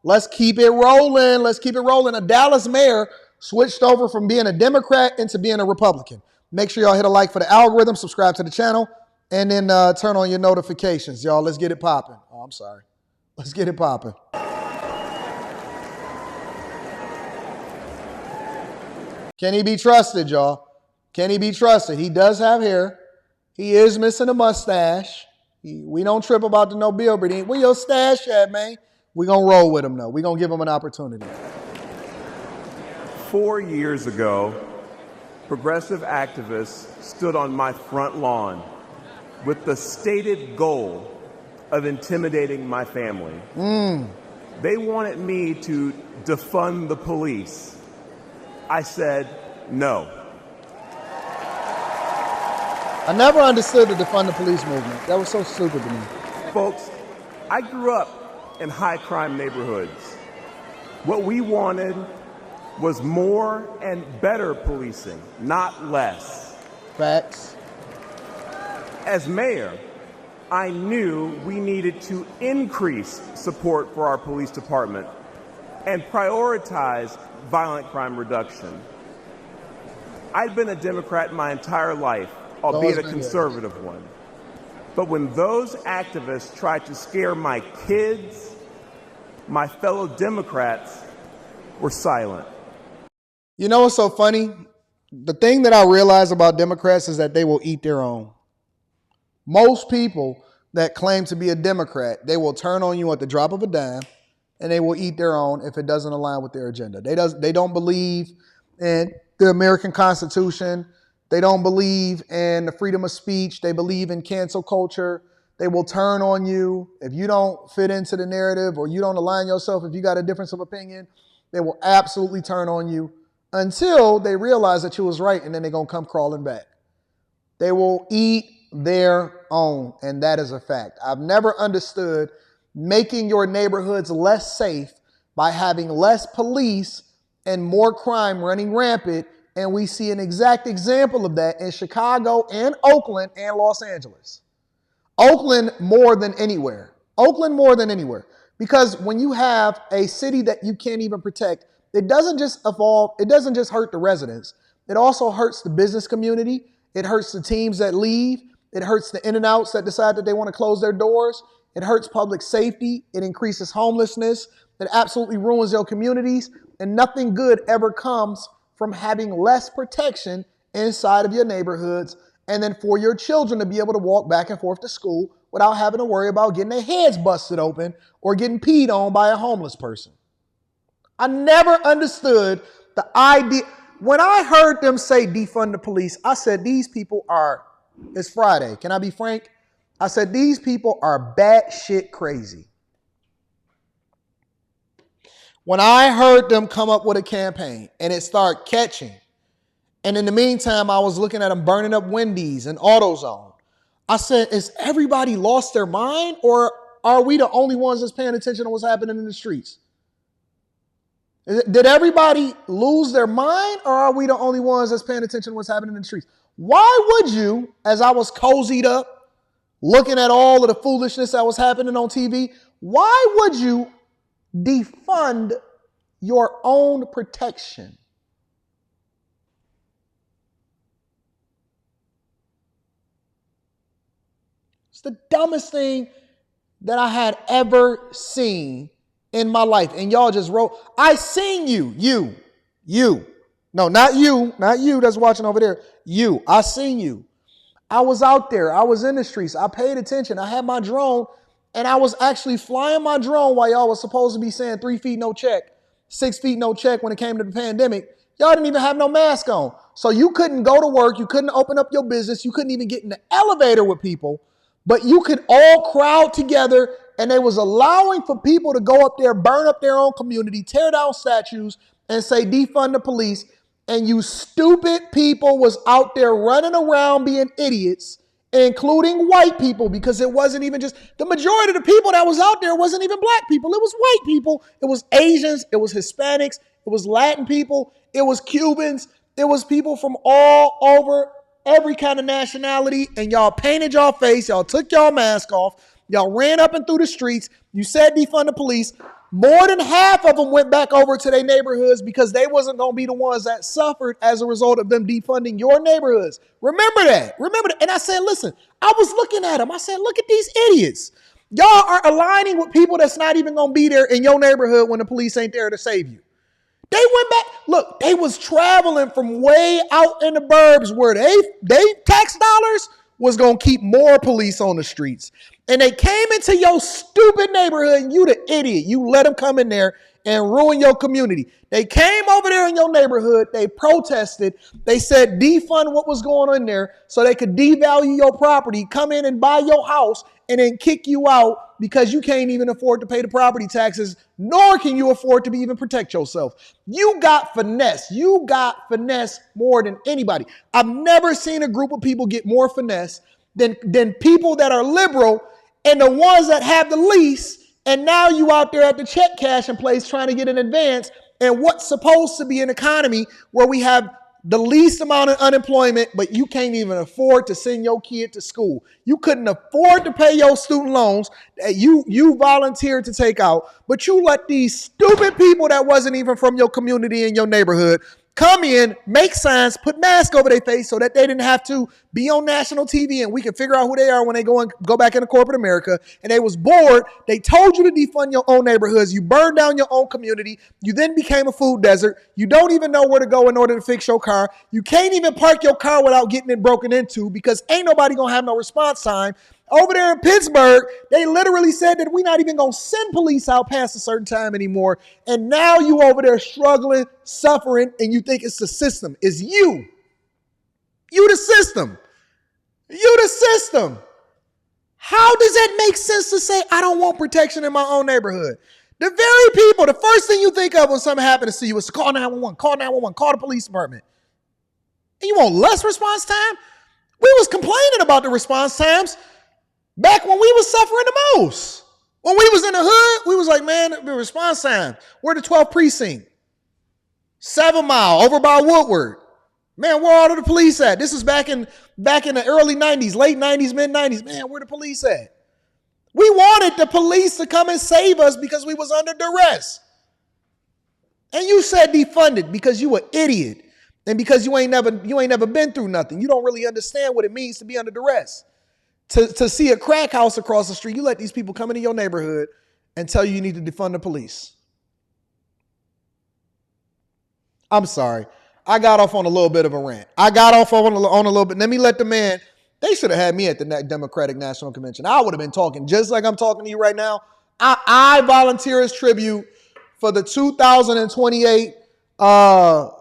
Let's keep it rolling. Let's keep it rolling. A Dallas mayor switched over from being a Democrat into being a Republican. Make sure y'all hit a like for the algorithm, subscribe to the channel, and then turn on your notifications. Y'all, let's get it popping. Oh, I'm sorry. Let's get it popping. Can he be trusted, y'all? Can he be trusted? He does have hair. He is missing a mustache. We don't trip about the no bill, but where your stash at, man? We're going to roll with him, though. We're going to give him an opportunity. 4 years ago, progressive activists stood on my front lawn with the stated goal of intimidating my family. They wanted me to defund the police. I said no. I never understood the defund the police movement. That was so stupid to me. Folks, I grew up in high crime neighborhoods. What we wanted was more and better policing, not less. Facts. As mayor, I knew we needed to increase support for our police department and prioritize violent crime reduction. I'd been a Democrat my entire life, albeit a conservative one. But when those activists tried to scare my kids, my fellow Democrats were silent. You know what's so funny? The thing that I realize about Democrats is that they will eat their own. Most people that claim to be a Democrat, they will turn on you at the drop of a dime, and they will eat their own if it doesn't align with their agenda. They don't believe in the American Constitution. They don't believe in the freedom of speech. They believe in cancel culture. They will turn on you. If you don't fit into the narrative or you don't align yourself, if you got a difference of opinion, they will absolutely turn on you until they realize that you was right, and then they're going to come crawling back. They will eat their own, and that is a fact. I've never understood making your neighborhoods less safe by having less police and more crime running rampant, and we see an exact example of that in Chicago and Oakland and Los Angeles. Oakland more than anywhere. Oakland more than anywhere. Because when you have a city that you can't even protect, it doesn't just hurt the residents. It also hurts the business community. It hurts the teams that leave. It hurts the in and outs that decide that they want to close their doors. It hurts public safety. It increases homelessness. It absolutely ruins your communities. And nothing good ever comes from having less protection inside of your neighborhoods, and then for your children to be able to walk back and forth to school without having to worry about getting their heads busted open or getting peed on by a homeless person. I never understood the idea. When I heard them say defund the police, I said, these people it's Friday. Can I be frank? I said, these people are batshit crazy. When I heard them come up with a campaign and it started catching, and in the meantime, I was looking at them burning up Wendy's and AutoZone, I said, is everybody lost their mind, or are we the only ones that's paying attention to what's happening in the streets? Did everybody lose their mind, or are we the only ones that's paying attention to what's happening in the streets? Why would you, as I was cozied up, looking at all of the foolishness that was happening on TV, why would you defund your own protection? It's the dumbest thing that I had ever seen in my life. And y'all just wrote, I seen you. No, not you that's watching over there. You, I seen you. I was out there. I was in the streets. I paid attention. I had my drone, and I was actually flying my drone while y'all was supposed to be saying 3 feet, no check, 6 feet, no check when it came to the pandemic. Y'all didn't even have no mask on. So you couldn't go to work. You couldn't open up your business. You couldn't even get in the elevator with people. But you could all crowd together, and they was allowing for people to go up there, burn up their own community, tear down statues, and say defund the police. And you stupid people was out there running around being idiots, including white people, because it wasn't even just the majority of the people that was out there wasn't even black people. It was white people. It was Asians. It was Hispanics. It was Latin people. It was Cubans. It was people from all over, every kind of nationality. And y'all painted y'all face. Y'all took y'all mask off. Y'all ran up and through the streets. You said defund the police. More than half of them went back over to their neighborhoods because they wasn't going to be the ones that suffered as a result of them defunding your neighborhoods. Remember that. Remember that. And I said, listen, I was looking at them. I said, look at these idiots. Y'all are aligning with people that's not even going to be there in your neighborhood when the police ain't there to save you. They went back. Look, they was traveling from way out in the burbs where they tax dollars was going to keep more police on the streets. And they came into your stupid neighborhood and you the idiot. You let them come in there and ruin your community. They came over there in your neighborhood. They protested. They said defund what was going on there so they could devalue your property, come in and buy your house, and then kick you out because you can't even afford to pay the property taxes, nor can you afford to even protect yourself. You got finesse. You got finesse more than anybody. I've never seen a group of people get more finesse than people that are liberal and the ones that have the least. And now you out there at the check cashing place trying to get an advance in what's supposed to be an economy where we have the least amount of unemployment, but you can't even afford to send your kid to school. You couldn't afford to pay your student loans that you volunteered to take out, but you let these stupid people that wasn't even from your community in your neighborhood come in, make signs, put masks over their face so that they didn't have to be on national TV and we can figure out who they are when they go back into corporate America. And they was bored. They told you to defund your own neighborhoods. You burned down your own community. You then became a food desert. You don't even know where to go in order to fix your car. You can't even park your car without getting it broken into because ain't nobody going to have no response time. Over there in Pittsburgh, they literally said that we're not even going to send police out past a certain time anymore. And now you over there struggling, suffering, and you think it's the system. It's you. You the system. You the system. How does that make sense to say, I don't want protection in my own neighborhood? The very people, the first thing you think of when something happens to you is to call 911, call 911, call the police department. And you want less response time? We was complaining about the response times back when we was suffering the most. When we was in the hood, we was like, man, the response time. We're the 12th precinct. 7 Mile, over by Woodward. Man, where all of the police at? This is back in the early 90s, late 90s, mid 90s. Man, where the police at? We wanted the police to come and save us because we was under duress. And you said defunded because you an idiot. And because you ain't never been through nothing. You don't really understand what it means to be under duress. To see a crack house across the street, you let these people come into your neighborhood and tell you need to defund the police. I'm sorry. I got off on a little bit of a rant. I got off on a little bit. Let me let the man, they should have had me at the Democratic National Convention. I would have been talking just like I'm talking to you right now. I volunteer as tribute for the 2028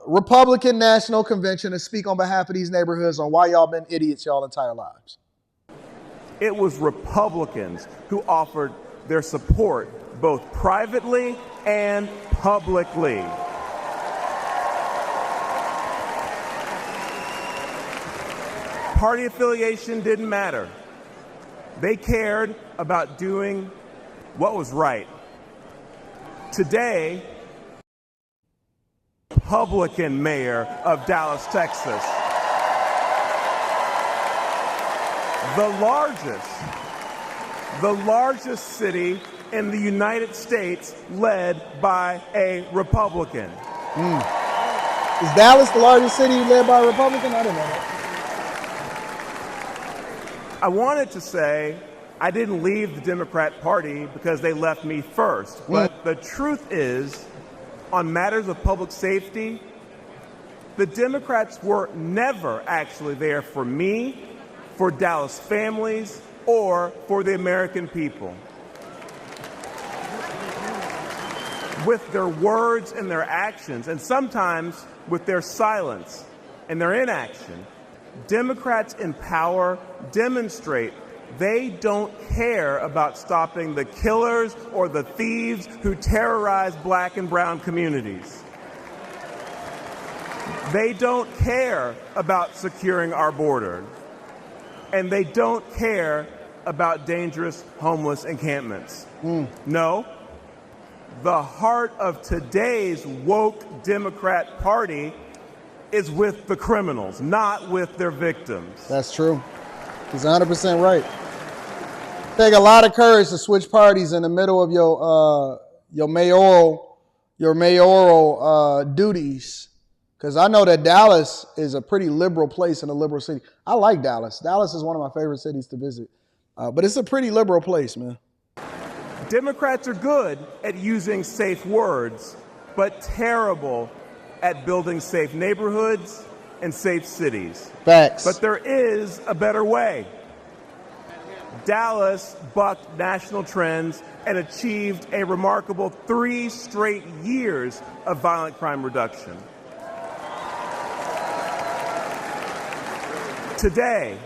Republican National Convention to speak on behalf of these neighborhoods on why y'all been idiots y'all entire lives. It was Republicans who offered their support both privately and publicly. Party affiliation didn't matter. They cared about doing what was right. Today, Republican mayor of Dallas, Texas, the largest city in the United States led by a Republican. Is Dallas the largest city led by a Republican? I didn't know that. I wanted to say I didn't leave the Democrat Party because they left me first. But the truth is, on matters of public safety, the Democrats were never actually there for me, for Dallas families, or for the American people. With their words and their actions, and sometimes with their silence and their inaction, Democrats in power demonstrate they don't care about stopping the killers or the thieves who terrorize black and brown communities. They don't care about securing our border. And they don't care about dangerous homeless encampments. No, the heart of today's woke Democrat Party is with the criminals, not with their victims. That's true. He's 100% right. Take a lot of courage to switch parties in the middle of your mayoral duties, because I know that Dallas is a pretty liberal place and a liberal city. I like Dallas. Dallas is one of my favorite cities to visit, but it's a pretty liberal place, man. Democrats are good at using safe words, but terrible at building safe neighborhoods and safe cities. Facts. But there is a better way. Dallas bucked national trends and achieved a remarkable 3 straight years of violent crime reduction. Today,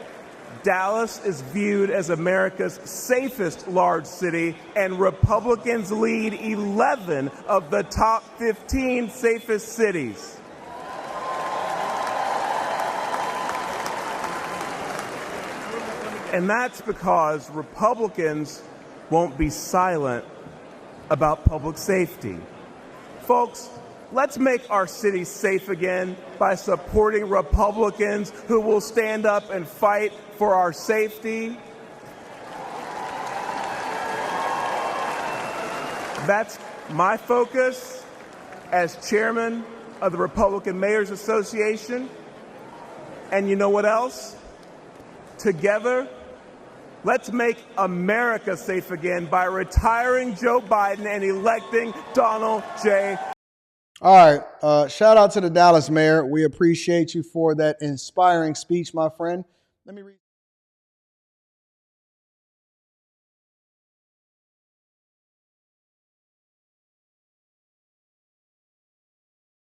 Dallas is viewed as America's safest large city, and Republicans lead 11 of the top 15 safest cities. And that's because Republicans won't be silent about public safety. Folks, let's make our city safe again by supporting Republicans who will stand up and fight for our safety. That's my focus as chairman of the Republican Mayors Association. And you know what else? Together, let's make America safe again by retiring Joe Biden and electing Donald J. All right. Shout out to the Dallas mayor. We appreciate you for that inspiring speech, my friend. Let me read.